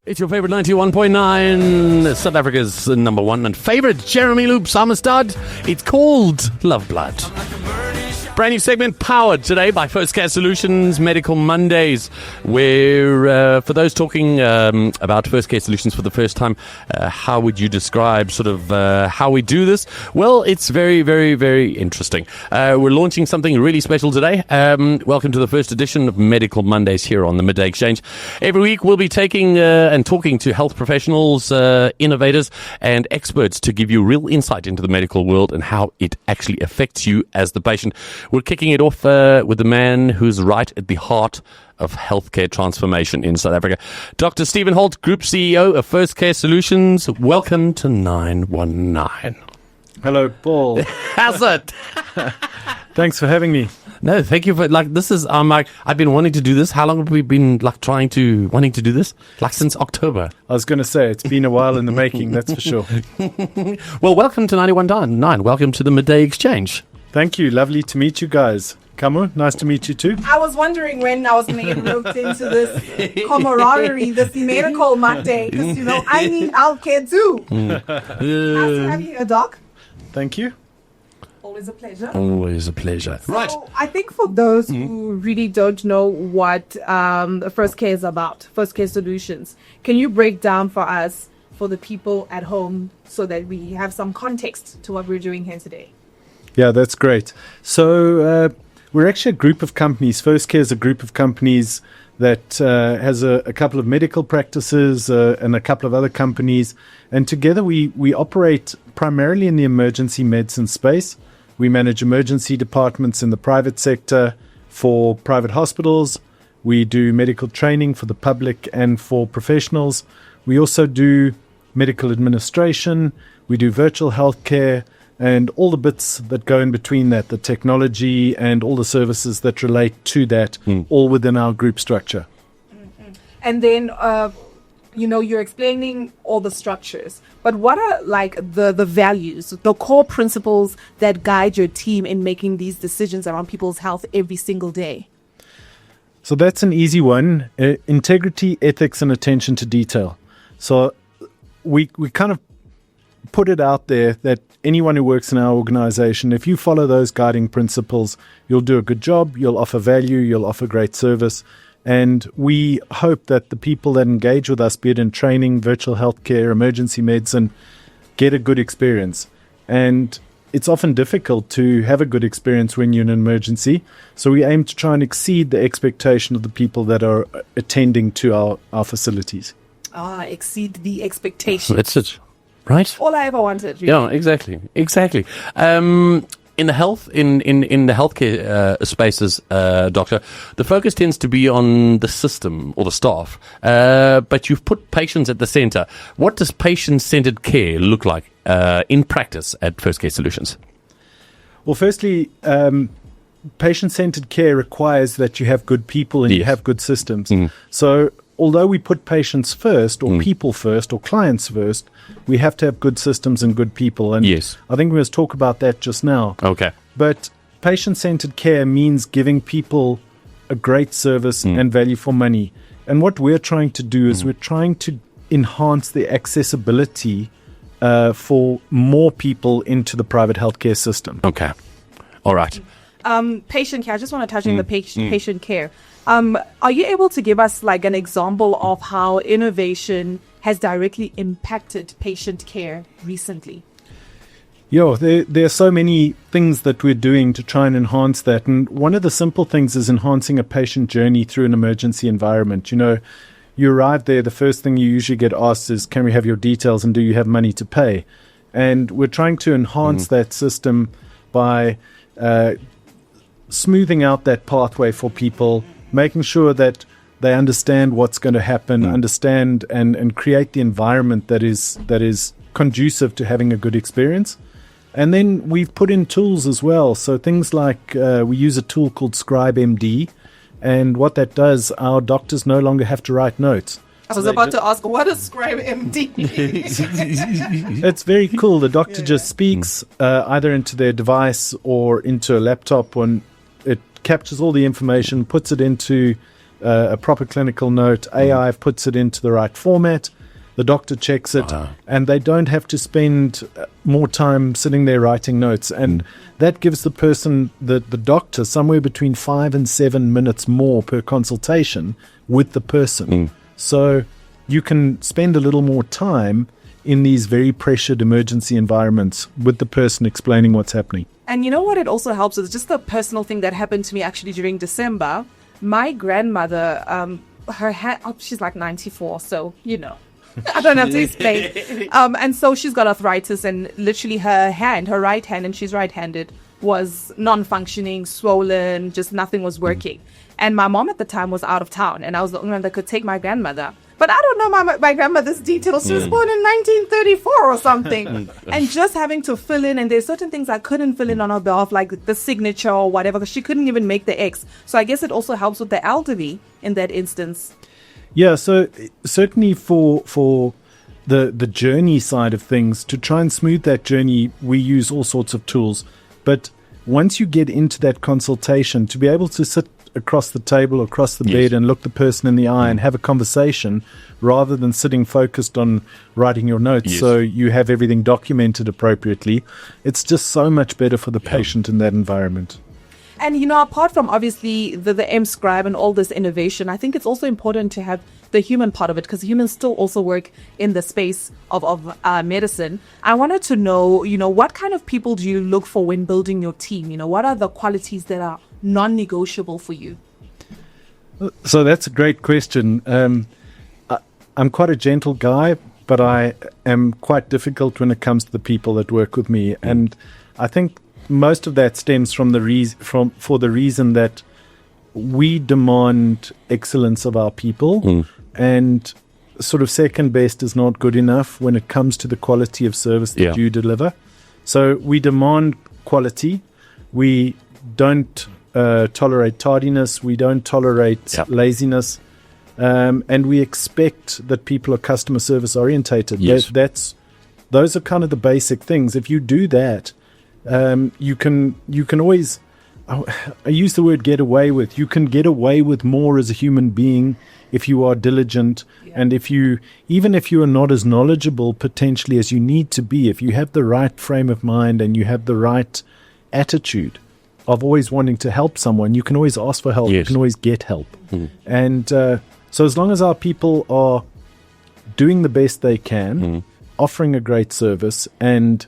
It's your favorite 91.9, South Africa's number one and favorite Jeremy Loop Samastad. It's called Love Blood. Brand new segment powered today by 𝗏𝗀𝗃𝗃 Solutions Medical Mondays, where for those talking about 𝗏𝗀𝗃𝗃 Solutions for the first time, how would you describe sort of how we do this? Well, it's very, very, very interesting. We're launching something really special today. Welcome to the first edition of Medical Mondays here on the Midday Exchange. Every week we'll be taking and talking to health professionals, innovators and experts to give you real insight into the medical world and how it actually affects you as the patient. We're kicking it off with the man who's right at the heart of healthcare transformation in South Africa. Dr. Stephen Holt, Group CEO of 𝗏𝗀𝗃𝗃 Solutions. Welcome to 919. Hello, Paul. How's it? Thanks for having me. No, thank you for, this is, I've been wanting to do this. How long have we been, wanting to do this? Since October. I was going to say, it's been a while in the making, that's for sure. Well, welcome to 91.9. Welcome to the Midday Exchange. Thank you. Lovely to meet you guys. 𝗏𝗀𝗃𝗃, nice to meet you too. I was wondering when I was going to get roped into this camaraderie, this medical Monday, because, I need healthcare too. Nice to have you here, Doc. Thank you. Always a pleasure. Always a pleasure. So Right. I think for those who really don't know what 𝗏𝗃𝗃𝗃 is about, 𝗏𝗃𝗃𝗃 Solutions, can you break down for us, for the people at home, so that we have some context to what we're doing here today? Yeah, that's great. So we're actually a group of companies. 𝗏𝗃𝗃𝗃 is a group of companies that has a couple of medical practices and a couple of other companies. And together we operate primarily in the emergency medicine space. We manage emergency departments in the private sector for private hospitals. We do medical training for the public and for professionals. We also do medical administration. We do virtual healthcare and all the bits that go in between that, the technology and all the services that relate to that, all within our group structure. Mm-hmm. And then, you're explaining all the structures, but what are the values, the core principles that guide your team in making these decisions around people's health every single day? So that's an easy one. Integrity, ethics, and attention to detail. So we kind of put it out there that anyone who works in our organization, if you follow those guiding principles, you'll do a good job, you'll offer value, you'll offer great service. And we hope that the people that engage with us, be it in training, virtual healthcare, emergency medicine, get a good experience. And it's often difficult to have a good experience when you're in an emergency. So we aim to try and exceed the expectation of the people that are attending to our facilities. Exceed the expectation. That's it. Right? All I ever wanted. Really. Yeah, exactly. In the healthcare spaces, doctor, the focus tends to be on the system or the staff, but you've put patients at the center. What does patient-centered care look like in practice at 𝗏𝗃𝗃𝗃 Solutions? Well, firstly, patient-centered care requires that you have good people and you have good systems. So although we put patients first or people first or clients first, we have to have good systems and good people. And I think we must talk about that just now. Okay. But patient-centered care means giving people a great service and value for money. And what we're trying to do is we're trying to enhance the accessibility for more people into the private healthcare system. Okay. All right. Patient care. I just want to touch on the patient care. Are you able to give us an example of how innovation has directly impacted patient care recently? There are so many things that we're doing to try and enhance that. And one of the simple things is enhancing a patient journey through an emergency environment. You arrive there, the first thing you usually get asked is, can we have your details and do you have money to pay? And we're trying to enhance that system by smoothing out that pathway for people, making sure that they understand what's going to happen, understand and create the environment that is conducive to having a good experience. And then we've put in tools as well. So things like we use a tool called 𝗏𝗏𝗏𝗏, and what that does, our doctors no longer have to write notes. I was about to ask, what is 𝗏𝗏𝗏𝗏? It's very cool. The doctor just speaks either into their device or into a laptop, and it captures all the information, puts it into a proper clinical note. AI puts it into the right format. The doctor checks it, and they don't have to spend more time sitting there writing notes. And that gives the person, the doctor, somewhere between 5 and 7 minutes more per consultation with the person. So you can spend a little more time in these very pressured emergency environments with the person explaining what's happening. And you know what it also helps with? Just a personal thing that happened to me actually during December. My grandmother, her hand, she's like 94, so, you know. I don't have to explain. And so she's got arthritis, and literally her right hand, and she's right-handed, was non-functioning, swollen, just nothing was working. And my mom at the time was out of town, and I was the only one that could take my grandmother. But I don't know my grandmother's details. She was born in 1934 or something. And just having to fill in, and there's certain things I couldn't fill in on her behalf, like the signature or whatever, because she couldn't even make the X. So I guess it also helps with the elderly in that instance. Yeah, so certainly for the journey side of things, to try and smooth that journey, we use all sorts of tools. But once you get into that consultation, to be able to sit across the table, across the bed, and look the person in the eye and have a conversation, rather than sitting focused on writing your notes so you have everything documented appropriately, it's just so much better for the patient in that environment. And, you know, apart from obviously the 𝗪𝗂 and all this innovation, I think it's also important to have the human part of it, because humans still also work in the space of medicine. I wanted to know, you know, what kind of people do you look for when building your team? You know, what are the qualities that are non-negotiable for you? So that's a great question. I'm quite a gentle guy, but I am quite difficult when it comes to the people that work with me. And I think most of that stems from the reason that we demand excellence of our people, and sort of second best is not good enough when it comes to the quality of service that you deliver. So we demand quality. We don't tolerate tardiness. We don't tolerate laziness, and we expect that people are customer service orientated. Those are kind of the basic things. If you do that, you can always, I use the word get away with. You can get away with more as a human being if you are diligent, and even if you are not as knowledgeable potentially as you need to be, if you have the right frame of mind and you have the right attitude of always wanting to help someone, you can always ask for help. You can always get help. And so as long as our people are doing the best they can, offering a great service, and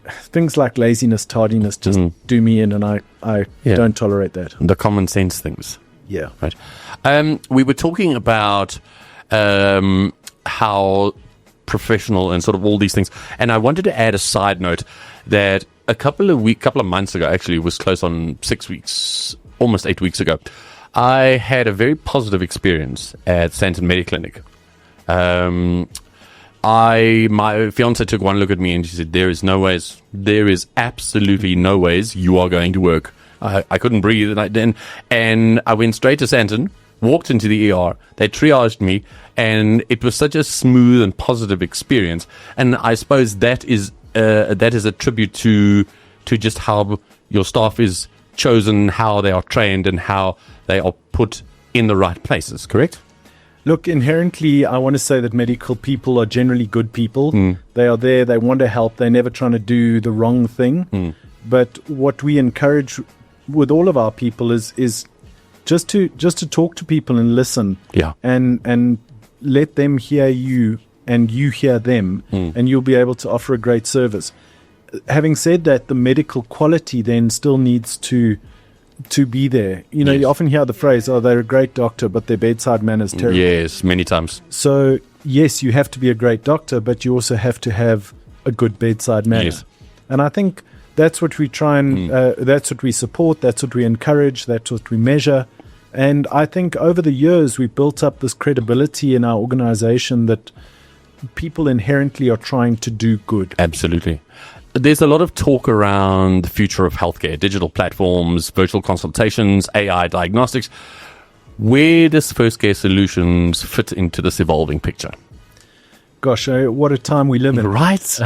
things like laziness, tardiness just do me in, and I don't tolerate that. The common sense things. Yeah. Right. We were talking about how professional and sort of all these things, and I wanted to add a side note that a couple of months ago, actually it was close on 6 weeks, almost 8 weeks ago, I had a very positive experience at Sandton Mediclinic. My fiance took one look at me and she said, there is absolutely no ways you are going to work. I couldn't breathe, and I went straight to Sandton, walked into the ER, they triaged me, and it was such a smooth and positive experience. And I suppose that is a tribute to just how your staff is chosen, how they are trained, and how they are put in the right places, correct? Look, inherently, I want to say that medical people are generally good people. They are there, they want to help, they're never trying to do the wrong thing. But what we encourage with all of our people is just to talk to people and listen, and let them hear you and you hear them, and you'll be able to offer a great service. Having said that, the medical quality then still needs to be there. You know, you often hear the phrase, oh, they're a great doctor, but their bedside manner is terrible. Yes, many times. So, yes, you have to be a great doctor, but you also have to have a good bedside manner. Yes. And I think that's what we try and, that's what we support, that's what we encourage, that's what we measure. And I think over the years, we've built up this credibility in our organization that people inherently are trying to do good. Absolutely. There's a lot of talk around the future of healthcare, digital platforms, virtual consultations, AI diagnostics. Where does First Care Solutions fit into this evolving picture? Gosh, what a time we live in. Right.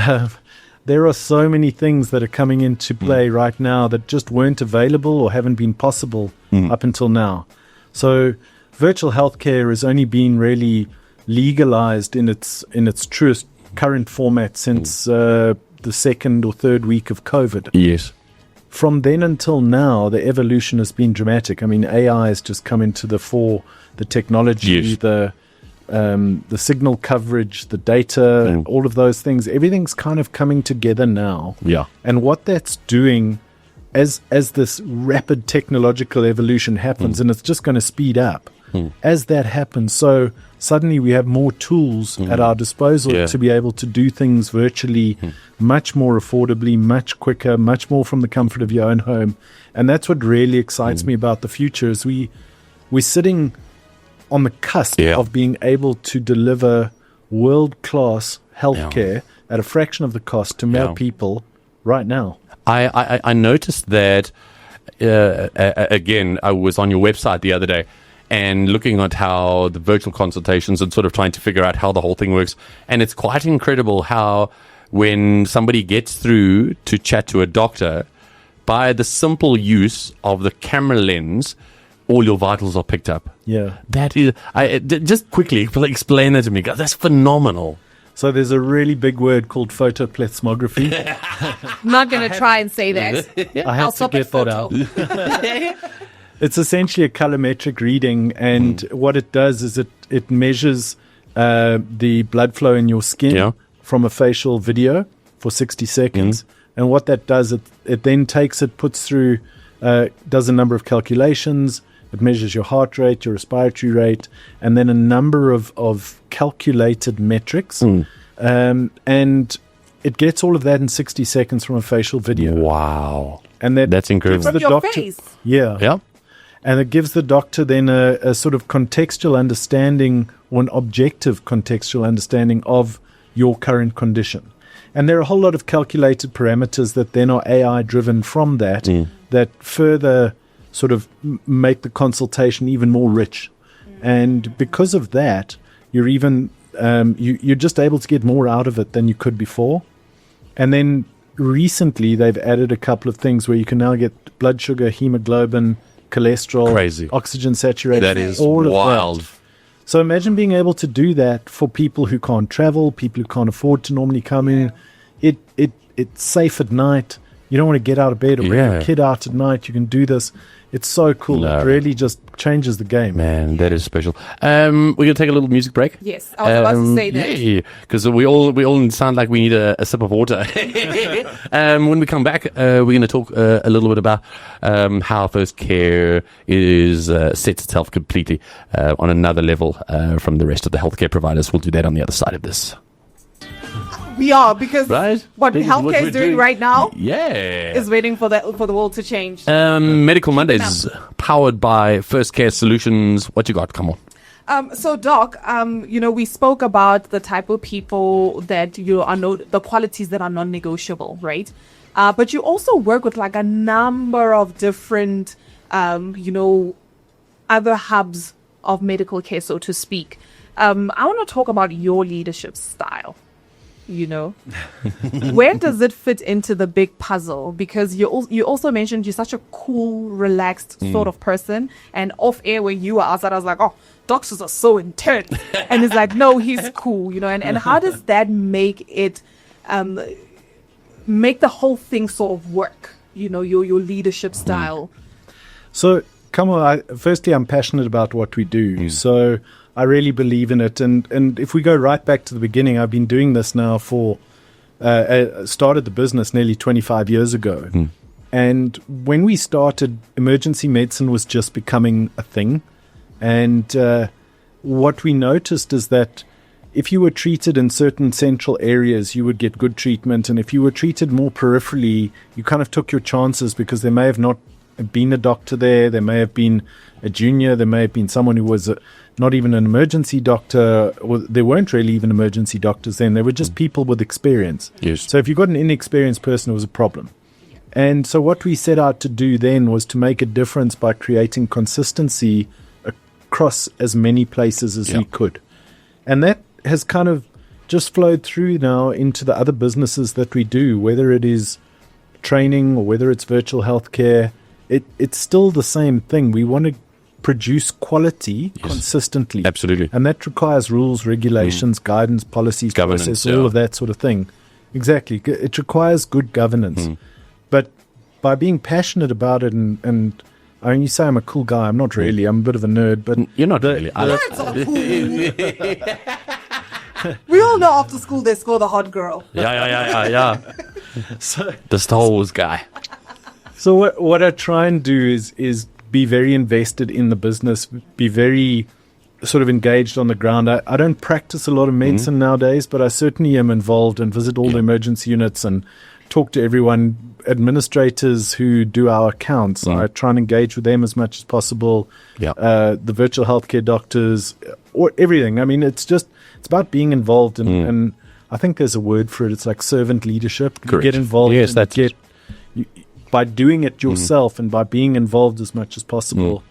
There are so many things that are coming into play right now that just weren't available or haven't been possible up until now. So virtual healthcare has only been really legalized in its truest current format since the second or third week of COVID. Yes. From then until now, the evolution has been dramatic. I mean, AI has just come into the fore, the technology, Yes. the signal coverage, the data, all of those things. Everything's kind of coming together now. Yeah. And what that's doing as this rapid technological evolution happens, and it's just going to speed up, as that happens, so suddenly we have more tools at our disposal to be able to do things virtually much more affordably, much quicker, much more from the comfort of your own home. And that's what really excites me about the future, is we're sitting on the cusp of being able to deliver world-class healthcare at a fraction of the cost to more people right now. I noticed that, again, I was on your website the other day and looking at how the virtual consultations and sort of trying to figure out how the whole thing works. And it's quite incredible how when somebody gets through to chat to a doctor, by the simple use of the camera lens, all your vitals are picked up. Yeah. That is, just quickly explain that to me, guys. That's phenomenal. So there's a really big word called photoplethysmography. I'm not going to try and say that. I have to get that out. It's essentially a colorimetric reading, and what it does is it measures the blood flow in your skin from a facial video for 60 seconds. And what that does, it then takes it, puts through, does a number of calculations. It measures your heart rate, your respiratory rate, and then a number of calculated metrics. And it gets all of that in 60 seconds from a facial video. Wow. And that's incredible. From your face. Yeah. And it gives the doctor then a sort of contextual understanding, or an objective contextual understanding of your current condition. And there are a whole lot of calculated parameters that then are AI driven from that, that further sort of make the consultation even more rich. And because of that, you're even you're just able to get more out of it than you could before. And then recently they've added a couple of things where you can now get blood sugar, hemoglobin, cholesterol, crazy, oxygen saturation. That is all wild. Of that. So imagine being able to do that for people who can't travel, people who can't afford to normally come in. It's safe at night. You don't want to get out of bed or bring your kid out at night. You can do this. It's so cool. No. It really just changes the game. Man, that is special. We're going to take a little music break. Yes, I was about to say that. Yeah, because we all sound like we need a sip of water. When we come back, we're going to talk a little bit about how First Care sets itself completely on another level from the rest of the healthcare providers. We'll do that on the other side of this. We are, because what This is healthcare what is we're doing right now is waiting for the world to change. Medical Mondays, powered by First Care Solutions. What you got? Come on. So, Doc, we spoke about the type of people that the qualities that are non-negotiable, right? But you also work with like a number of different, other hubs of medical care, so to speak. I want to talk about your leadership style. Where does it fit into the big puzzle? Because you also mentioned you're such a cool, relaxed sort of person, and off air when you were outside, I was like, oh, doctors are so intense. And it's like, no, he's cool, and how does that make it make the whole thing sort of work, your leadership style? So, firstly, I'm passionate about what we do. So I really believe in it. And if we go right back to the beginning, I've been doing this now started the business nearly 25 years ago. And when we started, emergency medicine was just becoming a thing. And what we noticed is that if you were treated in certain central areas, you would get good treatment. And if you were treated more peripherally, you kind of took your chances, because there may have not been a doctor there. There may have been a junior. There may have been someone who was not even an emergency doctor. Or there weren't really even emergency doctors then. There were just people with experience. Yes. So if you got an inexperienced person, it was a problem. And so what we set out to do then was to make a difference by creating consistency across as many places as we could. And that has kind of just flowed through now into the other businesses that we do, whether it is training or whether it's virtual healthcare. It's still the same thing. We want to produce quality consistently. Absolutely. And that requires rules, regulations, guidance, policies, Governance, process, all of that sort of thing. Exactly. It requires good governance. But by being passionate about it, and I mean, you say I'm a cool guy. I'm not really. I'm a bit of a nerd. But You're not really. We all know after school they score the hot girl. Yeah. so, The Star Wars guy. So what I try and do is be very invested in the business, be very sort of engaged on the ground. I don't practice a lot of medicine nowadays, but I certainly am involved and visit all the emergency units and talk to everyone, administrators who do our accounts. I try and engage with them as much as possible. The virtual healthcare doctors, or everything. I mean, it's about being involved, and I think there's a word for it. It's like servant leadership. You get involved. Yes, that's it. By doing it yourself and by being involved as much as possible,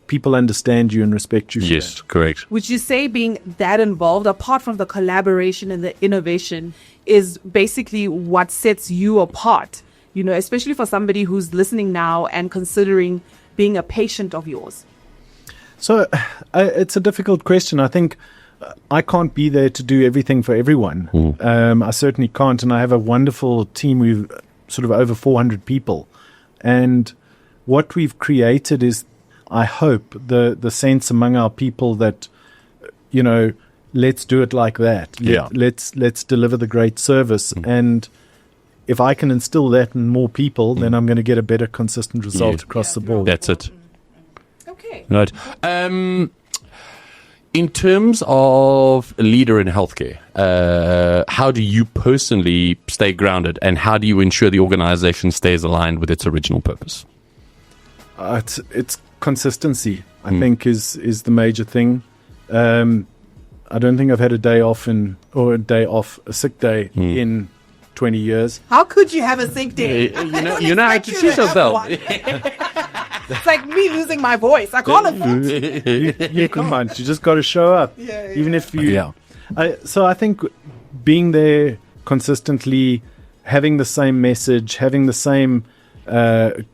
people understand you and respect you. Yes, correct. Would you say being that involved, apart from the collaboration and the innovation, is basically what sets you apart? You know, especially for somebody who's listening now and considering being a patient of yours. So it's a difficult question. I think I can't be there to do everything for everyone. I certainly can't. And I have a wonderful team. We've sort of over 400 people. And what we've created is, I hope, the sense among our people that, you know, let's do it like that. Let's deliver the great service. And if I can instill that in more people, then I'm going to get a better consistent result across the board. That's it. Okay. Right. In terms of a leader in healthcare, how do you personally stay grounded, and how do you ensure the organization stays aligned with its original purpose? It's consistency, I think, is the major thing. I don't think I've had a day off, a sick day in 20 years. How could you have a sick day? You know how to treat yourself. It's like me losing my voice. I can't afford to. You come on, you just got to show up. Even if you... So I think being there consistently, having the same message, having the same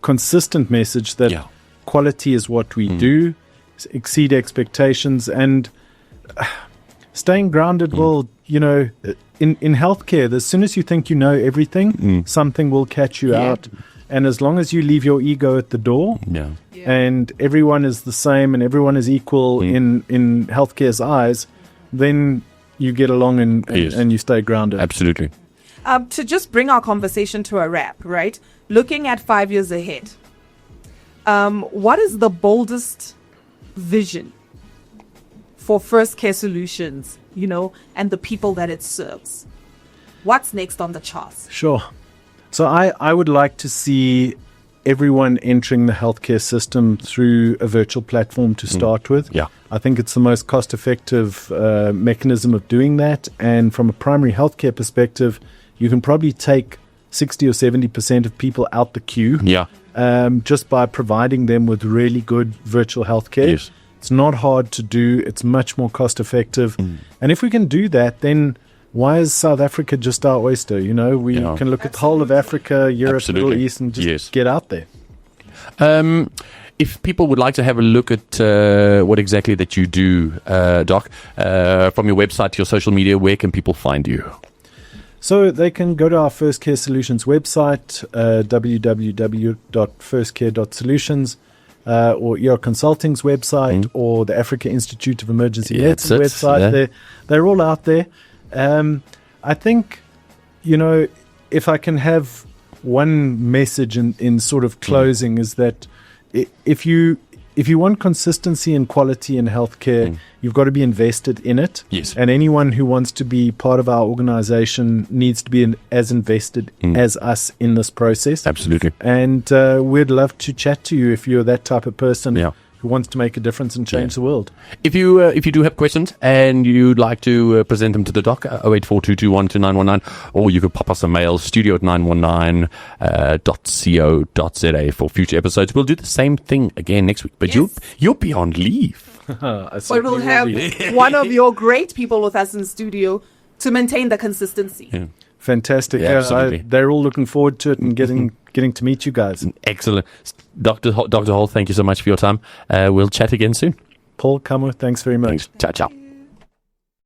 consistent message that quality is what we do, exceed expectations, and staying grounded will, you know, in healthcare, as soon as you think you know everything, something will catch you out. And as long as you leave your ego at the door, and everyone is the same and everyone is equal in healthcare's eyes, then you get along and you stay grounded. Absolutely. To just bring our conversation to a wrap, right? Looking at 5 years ahead, what is the boldest vision for First Care Solutions, you know, and the people that it serves? What's next on the charts? Sure. So I would like to see everyone entering the healthcare system through a virtual platform to start with. I think it's the most cost-effective mechanism of doing that. And from a primary healthcare perspective, you can probably take 60 or 70% of people out the queue just by providing them with really good virtual healthcare. It's not hard to do. It's much more cost-effective. And if we can do that, then why is South Africa just our oyster? You know, we can look at the whole of Africa, Europe, Middle East, and just get out there. If people would like to have a look at what exactly that you do, Doc, from your website to your social media, where can people find you? So they can go to our First Care Solutions website, www.firstcare.solutions, or ER Consulting's website, or the Africa Institute of Emergency Medicine website. They're all out there. I think, you know, if I can have one message in sort of closing is that if you want consistency and quality in healthcare, you've got to be invested in it. And anyone who wants to be part of our organization needs to be as invested as us in this process. Absolutely. And we'd love to chat to you if you're that type of person who wants to make a difference and change the world. If you do have questions and you'd like to present them to the doc, 0842212919, or you could pop us a mail, studio@919.co.za for future episodes. We'll do the same thing again next week, but you'll be on leave. But we'll have one of your great people with us in studio to maintain the consistency. Fantastic. Yeah, absolutely. They're all looking forward to it and getting to meet you guys. Excellent. Dr. Hall, thank you so much for your time. We'll chat again soon. Paul, Kamwa, thanks very much. Thanks. Ciao, ciao.